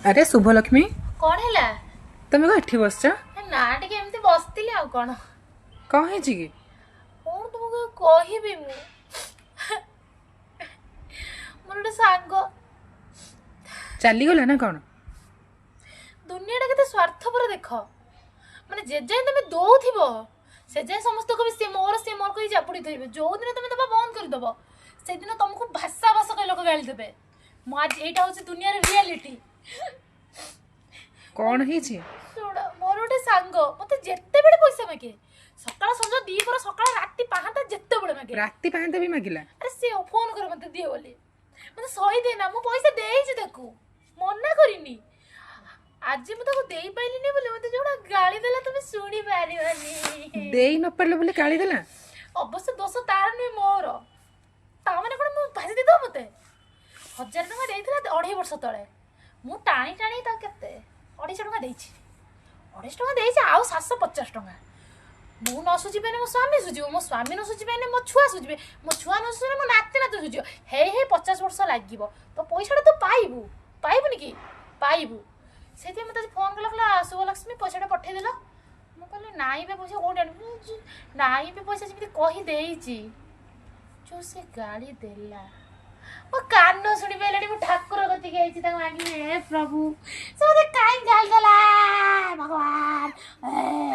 अरे शुभलक्ष्मी कौन है? तुम को एठी बसछ ना टिके एमती बसतिली आ कौन कौन है कि कौन तुमको कहबी मु मोर गोटे सांग चली गला ना कौन दुनिया केते स्वार्थपर देख माने जे जे तुम दौथिबो से जे समस्त को भी से मोर कही जापुड़ी थइबे जो दिन तुम दबा बंद कर दबो से दिन तुमको भाषा भाषा कह लोक गाली देबे मु आज एटा होची दुनिया रे रियलिटी कौन है छी छोड़ा मोर गोटे सांग मते जेते बेले पैसा मागे सकाळ संज दी पर सकाळ राती पाहाता जेते बेले मागे राती पांते भी मागिला अरे से फोन कर मते दिए बोली मते सही दे ना मु पैसा देइछि ताकू मना करिनी आज मु ताको देई पाइलिनी बोले मते जोडा गाली देला तुम सुनी पारिबानी देई न पड़ले बोले गाली देला अवश्य दोष तार नुहे मोर ता माने कोन मु भाजी दे दो मते 1000 टका देइथिला 2.5 वर्ष तळे मु टाणी टाणी ता केते 250 टका देइछि 250 टका देइछि आउ 750 टका मु न सुझी पेने मो स्वामी सुझिबो मो स्वामी न सुझी पेने मो छुआ सुझिबे मो छुआ न सुझिबे मो नाती ना तो सुझिबो हे हे 50 वर्ष लागिबो तो पैसाटा तो पाइबुनी कि पाइबु सेते मते फोन कला शुभलक्ष्मी पैसाटा पठे देला मु कहले नाई बे पैसा कोड नाई बे पैसा जेमिति कहि देइछि जो से गाली देला मो कान सुनी पेलाडी मु ठाकुर गति गइछि ता मागी हे प्रभु से मते काई गाल देला भगवान